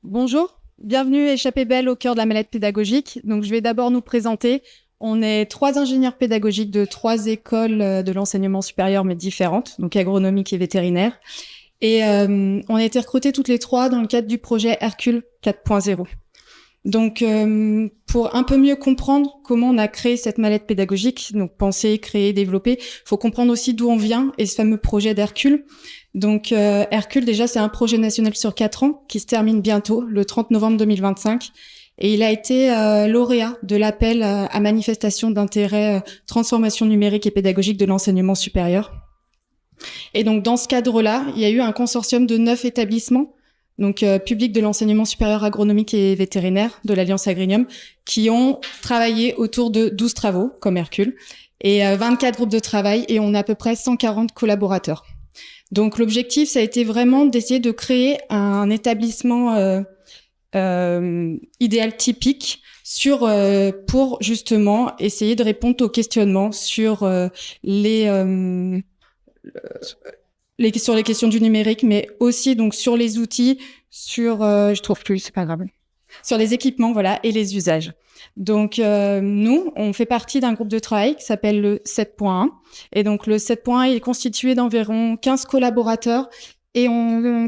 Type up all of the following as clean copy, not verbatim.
Bonjour, bienvenue Échappée Belle au cœur de la mallette pédagogique. Donc, je vais d'abord nous présenter. On est 3 ingénieurs pédagogiques de 3 écoles de l'enseignement supérieur, mais différentes, donc agronomique et vétérinaire. Et on a été recrutés toutes les 3 dans le cadre du projet Hercule 4.0. Donc, pour un peu mieux comprendre comment on a créé cette mallette pédagogique, donc penser, créer, développer, faut comprendre aussi d'où on vient et ce fameux projet d'Hercule. Donc, Hercule, déjà, c'est un projet national sur 4 ans qui se termine bientôt, le 30 novembre 2025. Et il a été lauréat de l'appel à manifestation d'intérêt transformation numérique et pédagogique de l'enseignement supérieur. Et donc, dans ce cadre-là, il y a eu un consortium de 9 établissements, donc publics de l'enseignement supérieur agronomique et vétérinaire de l'Alliance Agrinium, qui ont travaillé autour de 12 travaux, comme Hercule, et 24 groupes de travail, et on a à peu près 140 collaborateurs. Donc, l'objectif, ça a été vraiment d'essayer de créer un établissement idéal typique pour justement essayer de répondre aux questionnements sur sur les questions du numérique, mais aussi donc sur les outils, je trouve plus, c'est pas grave, sur les équipements, voilà, et les usages. Donc nous, on fait partie d'un groupe de travail qui s'appelle le 7.1, et donc le 7.1 il est constitué d'environ 15 collaborateurs et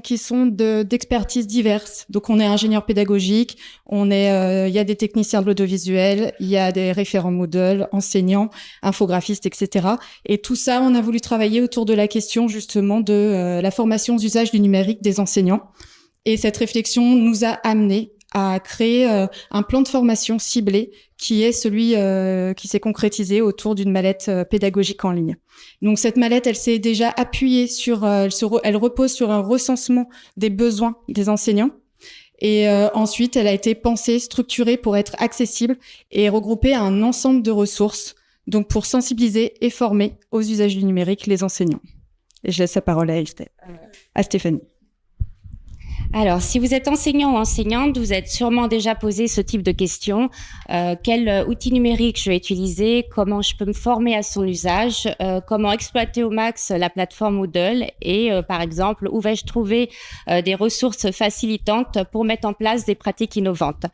qui sont d'expertises diverses. Donc on est ingénieur pédagogique, il y a des techniciens de l'audiovisuel, il y a des référents Moodle, enseignants, infographistes, etc. Et tout ça, on a voulu travailler autour de la question justement de la formation aux usages du numérique des enseignants. Et cette réflexion nous a amené à créer un plan de formation ciblé qui est celui qui s'est concrétisé autour d'une mallette pédagogique en ligne. Donc cette mallette, elle s'est déjà appuyée elle repose sur un recensement des besoins des enseignants. Et ensuite, elle a été pensée, structurée pour être accessible et regrouper un ensemble de ressources, donc pour sensibiliser et former aux usages du numérique les enseignants. Et je laisse la parole à Stéphanie. Alors, si vous êtes enseignant ou enseignante, vous êtes sûrement déjà posé ce type de questions. Quel outil numérique je vais utiliser? Comment je peux me former à son usage? Comment exploiter au max la plateforme Moodle? Et par exemple, où vais-je trouver des ressources facilitantes pour mettre en place des pratiques innovantes?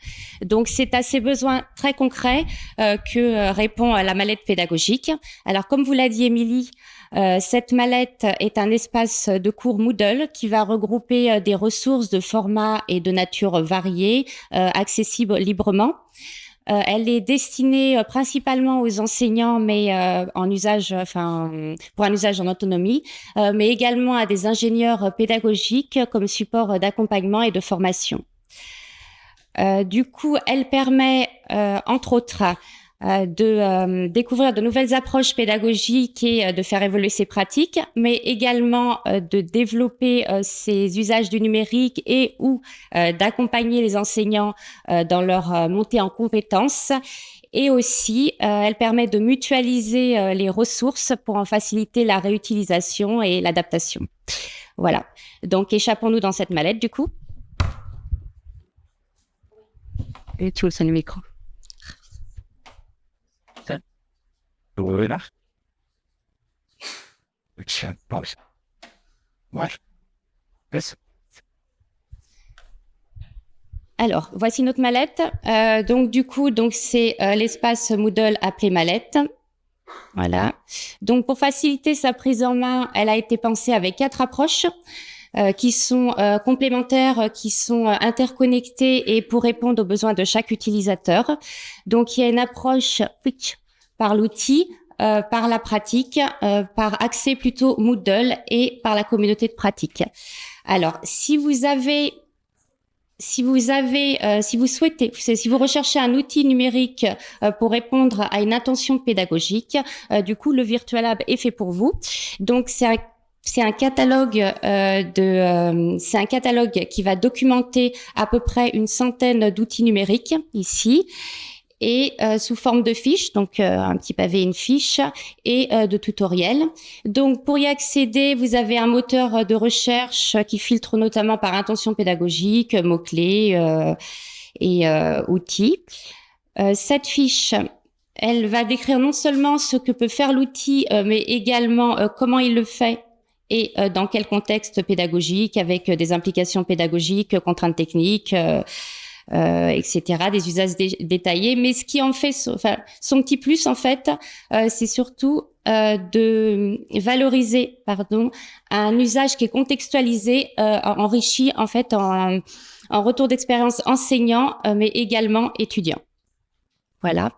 Donc, c'est à ces besoins très concrets que répond la mallette pédagogique. Alors, comme vous l'a dit Émilie, cette mallette est un espace de cours Moodle qui va regrouper des ressources de formats et de nature variées, accessibles librement. Elle est destinée principalement aux enseignants, mais pour un usage en autonomie, mais également à des ingénieurs pédagogiques comme support d'accompagnement et de formation. Du coup, elle permet, entre autres, de découvrir de nouvelles approches pédagogiques et de faire évoluer ses pratiques, mais également de développer ses usages du numérique et ou d'accompagner les enseignants dans leur montée en compétences. Et aussi, elle permet de mutualiser les ressources pour en faciliter la réutilisation et l'adaptation. Voilà. Donc, échappons-nous dans cette mallette, du coup. Et tu le micro. Alors, voici notre mallette. Donc c'est l'espace Moodle appelé mallette. Voilà. Donc, pour faciliter sa prise en main, elle a été pensée avec 4 approches qui sont complémentaires, qui sont interconnectées et pour répondre aux besoins de chaque utilisateur. Donc, il y a une approche par l'outil, par la pratique, par accès plutôt Moodle et par la communauté de pratique. Alors, si vous recherchez un outil numérique pour répondre à une intention pédagogique, du coup, le Virtual Lab est fait pour vous. Donc, c'est un catalogue qui va documenter à peu près une centaine d'outils numériques ici. Et sous forme de fiches, donc un petit pavé, une fiche, et de tutoriels. Donc, pour y accéder, vous avez un moteur de recherche qui filtre notamment par intention pédagogique, mots-clés et outils. Cette fiche, elle va décrire non seulement ce que peut faire l'outil, mais également comment il le fait et dans quel contexte pédagogique, avec des implications pédagogiques, contraintes techniques, etc., des usages détaillés. Mais ce qui en fait son petit plus, en fait, c'est surtout de valoriser un usage qui est contextualisé, enrichi en fait en retour d'expérience enseignant, mais également étudiant. Voilà.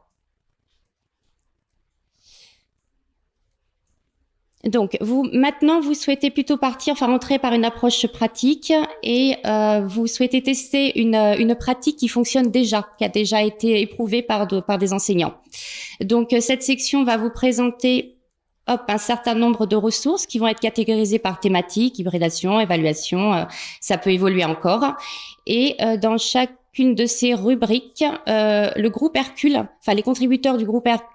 Donc, maintenant, vous souhaitez plutôt rentrer par une approche pratique et vous souhaitez tester une pratique qui fonctionne déjà, qui a déjà été éprouvée par des enseignants. Donc, cette section va vous présenter un certain nombre de ressources qui vont être catégorisées par thématique, hybridation, évaluation, ça peut évoluer encore. Et dans chacune de ces rubriques, le groupe Hercule, les contributeurs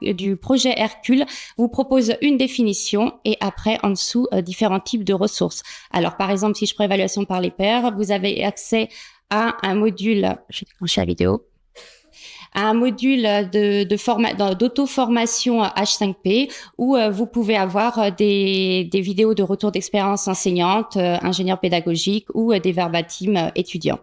du projet Hercule vous proposent une définition et après, en dessous, différents types de ressources. Alors, par exemple, si je prends évaluation par les pairs, vous avez accès à un module, je vais déclencher la vidéo, à un module d'auto-formation H5P où vous pouvez avoir des vidéos de retour d'expérience enseignante, ingénieur pédagogique ou des verbatim étudiants.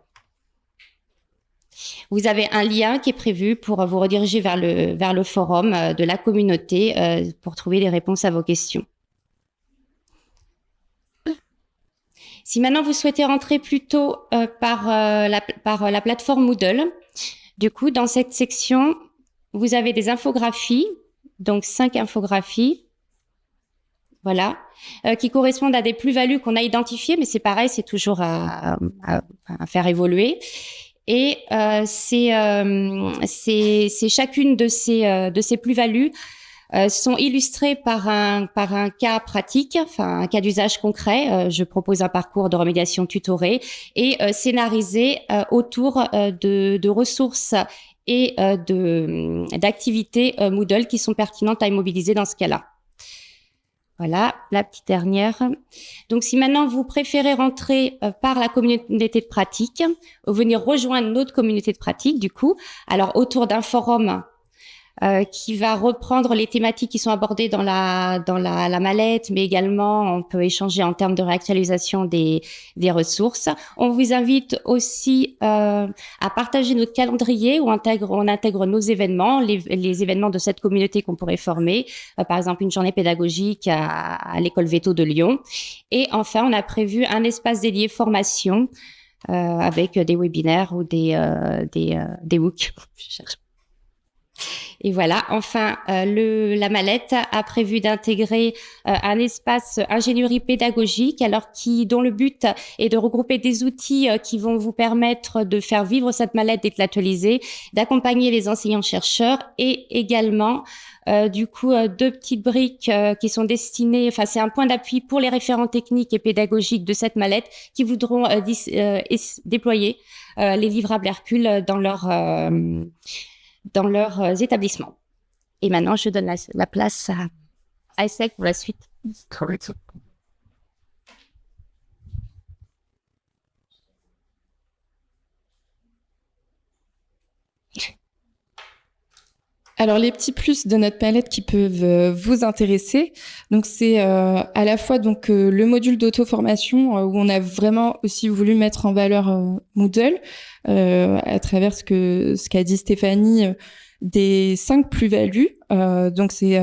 Vous avez un lien qui est prévu pour vous rediriger vers le forum de la communauté pour trouver des réponses à vos questions. Si maintenant vous souhaitez rentrer plutôt par la plateforme Moodle, du coup, dans cette section, vous avez des infographies, donc 5 infographies, voilà, qui correspondent à des plus-values qu'on a identifiées, mais c'est pareil, c'est toujours à faire évoluer. Et c'est chacune de ces plus-values sont illustrées par un cas pratique, un cas d'usage concret. Je propose un parcours de remédiation tutoré et scénarisé autour de ressources et d'activités Moodle qui sont pertinentes à immobiliser dans ce cas-là. Voilà, la petite dernière. Donc, si maintenant vous préférez rentrer par la communauté de pratique, ou venir rejoindre notre communauté de pratique, du coup, alors autour d'un forum qui va reprendre les thématiques qui sont abordées dans la mallette, mais également on peut échanger en termes de réactualisation des ressources. On vous invite aussi à partager notre calendrier où on intègre nos événements, les événements de cette communauté qu'on pourrait former, par exemple une journée pédagogique à l'école Veto de Lyon. Et enfin, on a prévu un espace dédié formation avec des webinaires ou des MOOC. Et voilà, enfin, la mallette a prévu d'intégrer un espace ingénierie pédagogique, dont le but est de regrouper des outils qui vont vous permettre de faire vivre cette mallette et de l'actualiser, d'accompagner les enseignants-chercheurs et également, deux petites briques qui sont destinées, c'est un point d'appui pour les référents techniques et pédagogiques de cette mallette qui voudront déployer les livrables Hercule dans leurs établissements. Et maintenant, je donne la place à Essek pour la suite. Correct. Alors, les petits plus de notre palette qui peuvent vous intéresser, donc c'est à la fois le module d'auto-formation où on a vraiment aussi voulu mettre en valeur Moodle à travers ce qu'a dit Stéphanie, des 5 plus-values. Donc c'est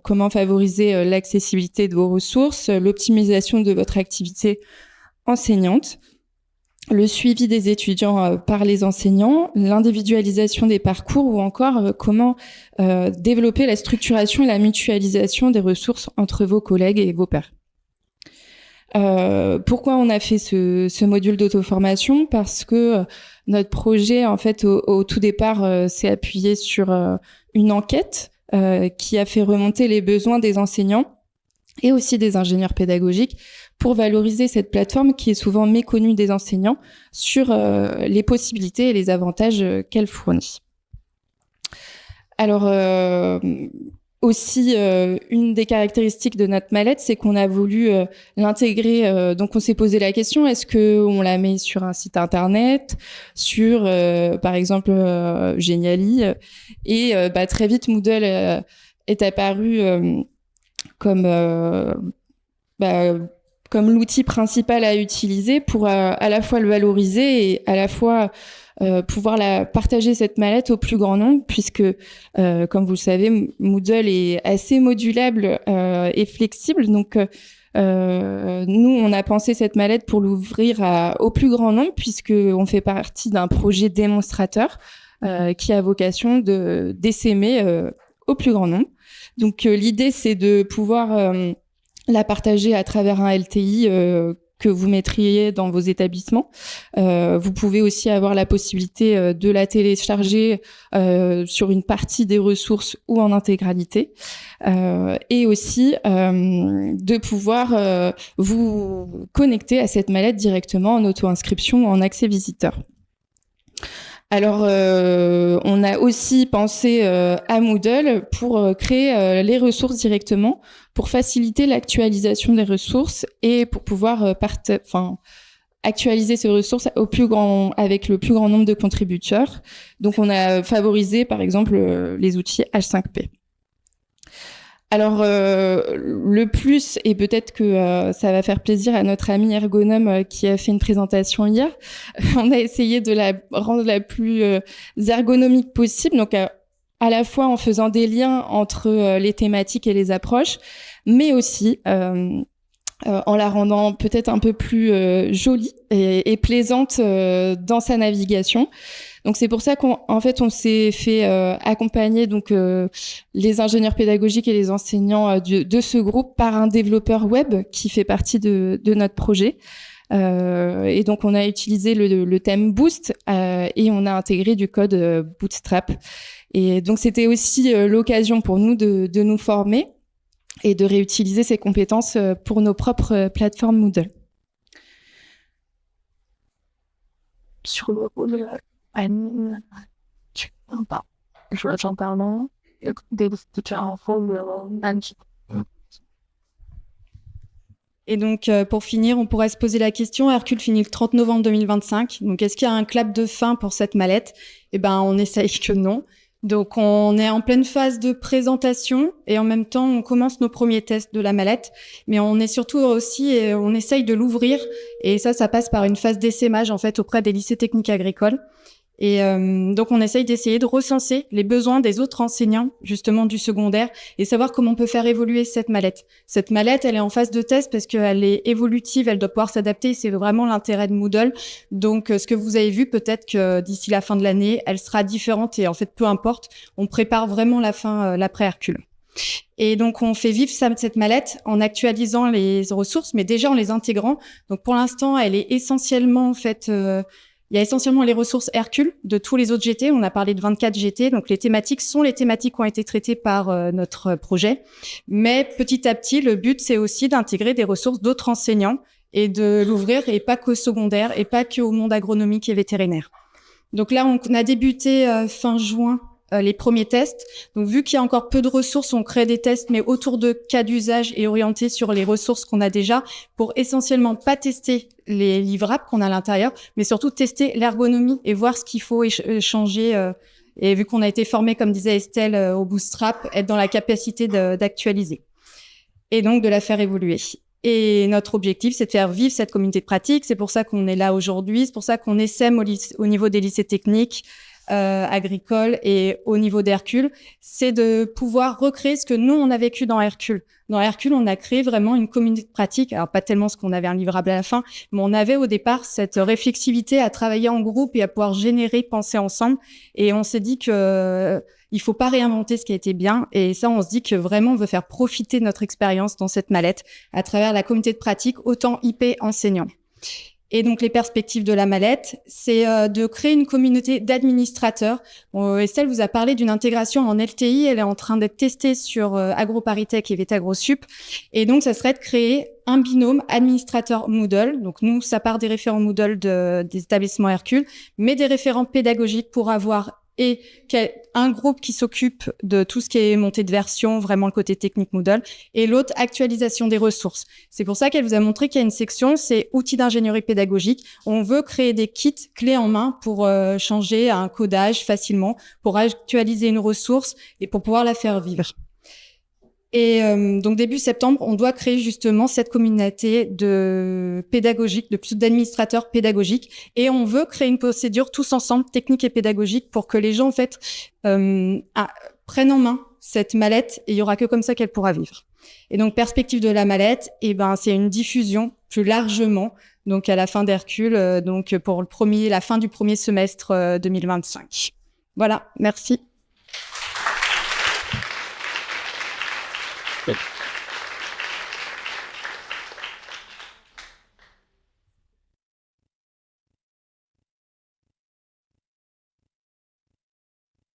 comment favoriser l'accessibilité de vos ressources, l'optimisation de votre activité enseignante, le suivi des étudiants par les enseignants, l'individualisation des parcours ou encore comment développer la structuration et la mutualisation des ressources entre vos collègues et vos pairs. Pourquoi on a fait ce module d'auto-formation ? Parce que notre projet, en fait, au tout départ, s'est appuyé sur une enquête qui a fait remonter les besoins des enseignants et aussi des ingénieurs pédagogiques pour valoriser cette plateforme qui est souvent méconnue des enseignants sur les possibilités et les avantages qu'elle fournit. Alors, aussi, une des caractéristiques de notre mallette, c'est qu'on a voulu l'intégrer. Donc, on s'est posé la question, est-ce qu'on la met sur un site internet, sur, par exemple, Geniali. Et très vite, Moodle est apparu comme comme l'outil principal à utiliser pour à la fois le valoriser et à la fois pouvoir partager cette mallette au plus grand nombre, puisque, comme vous le savez, Moodle est assez modulable et flexible. Donc, nous, on a pensé cette mallette pour l'ouvrir au plus grand nombre, puisque on fait partie d'un projet démonstrateur qui a vocation d'essaimer au plus grand nombre. Donc, l'idée, c'est de pouvoir la partager à travers un LTI que vous mettriez dans vos établissements. Vous pouvez aussi avoir la possibilité de la télécharger sur une partie des ressources ou en intégralité. Et aussi de pouvoir vous connecter à cette mallette directement en auto-inscription ou en accès visiteur. Alors, on a aussi pensé à Moodle pour créer les ressources directement, pour faciliter l'actualisation des ressources et pour pouvoir actualiser ces ressources avec le plus grand nombre de contributeurs. Donc, on a favorisé, par exemple, les outils H5P. Alors, le plus, et peut-être que ça va faire plaisir à notre ami ergonome qui a fait une présentation hier, on a essayé de la rendre la plus ergonomique possible, donc à la fois en faisant des liens entre les thématiques et les approches, mais aussi en la rendant peut-être un peu plus jolie et plaisante dans sa navigation. Donc c'est pour ça on s'est fait accompagner donc les ingénieurs pédagogiques et les enseignants de ce groupe par un développeur web qui fait partie de notre projet. Et donc on a utilisé le thème Boost et on a intégré du code Bootstrap. Et donc c'était aussi l'occasion pour nous de nous former et de réutiliser ces compétences pour nos propres plateformes Moodle. Sur le rôle j'en parle des différents rôles. Et donc, pour finir, on pourrait se poser la question, Hercule finit le 30 novembre 2025, donc est-ce qu'il y a un clap de fin pour cette mallette ? Eh ben, on essaye que non. Donc, on est en pleine phase de présentation et en même temps, on commence nos premiers tests de la mallette. Mais on est surtout aussi, on essaye de l'ouvrir et ça passe par une phase d'essaimage en fait auprès des lycées techniques agricoles. Et donc, on essaye d'essayer de recenser les besoins des autres enseignants, justement du secondaire, et savoir comment on peut faire évoluer cette mallette. Cette mallette, elle est en phase de test parce qu'elle est évolutive, elle doit pouvoir s'adapter. C'est vraiment l'intérêt de Moodle. Donc, ce que vous avez vu, peut-être que d'ici la fin de l'année, elle sera différente. Et en fait, peu importe, on prépare vraiment la fin, l'après-Hercule. Et donc, on fait vivre cette mallette en actualisant les ressources, mais déjà en les intégrant. Donc, pour l'instant, elle est essentiellement, en fait... il y a essentiellement les ressources Hercule de tous les autres GT. On a parlé de 24 GT. Donc, les thématiques sont les thématiques qui ont été traitées par notre projet. Mais petit à petit, le but, c'est aussi d'intégrer des ressources d'autres enseignants et de l'ouvrir et pas qu'au secondaire et pas qu'au monde agronomique et vétérinaire. Donc là, on a débuté fin juin les premiers tests. Donc, vu qu'il y a encore peu de ressources, on crée des tests, mais autour de cas d'usage et orientés sur les ressources qu'on a déjà pour essentiellement pas tester les livrables qu'on a à l'intérieur, mais surtout tester l'ergonomie et voir ce qu'il faut changer. Et vu qu'on a été formé, comme disait Estelle, au Bootstrap, être dans la capacité d'actualiser et donc de la faire évoluer. Et notre objectif, c'est de faire vivre cette communauté de pratique. C'est pour ça qu'on est là aujourd'hui. C'est pour ça qu'on essaime au niveau des lycées techniques, agricole et au niveau d'Hercule, c'est de pouvoir recréer ce que nous, on a vécu dans Hercule. Dans Hercule, on a créé vraiment une communauté de pratique. Alors, pas tellement ce qu'on avait un livrable à la fin, mais on avait au départ cette réflexivité à travailler en groupe et à pouvoir générer, penser ensemble. Et on s'est dit que il faut pas réinventer ce qui a été bien. Et ça, on se dit que vraiment, on veut faire profiter de notre expérience dans cette mallette à travers la communauté de pratique, autant IP enseignants. Et donc, les perspectives de la mallette, c'est de créer une communauté d'administrateurs. Estelle vous a parlé d'une intégration en LTI. Elle est en train d'être testée sur AgroParisTech et VétAgroSup. Et donc, ça serait de créer un binôme administrateur Moodle. Donc, nous, ça part des référents Moodle des établissements Hercule, mais des référents pédagogiques pour avoir et un groupe qui s'occupe de tout ce qui est montée de version, vraiment le côté technique Moodle, et l'autre, actualisation des ressources. C'est pour ça qu'elle vous a montré qu'il y a une section, c'est outils d'ingénierie pédagogique. On veut créer des kits clés en main pour changer un codage facilement, pour actualiser une ressource et pour pouvoir la faire vivre. Et donc début septembre, on doit créer justement cette communauté de pédagogiques, de plus d'administrateurs pédagogiques, et on veut créer une procédure tous ensemble, technique et pédagogique, pour que les gens en fait prennent en main cette mallette, et il y aura que comme ça qu'elle pourra vivre. Et donc perspective de la mallette, et ben c'est une diffusion plus largement, donc à la fin d'Hercule, donc pour la fin du premier semestre 2025. Voilà, merci.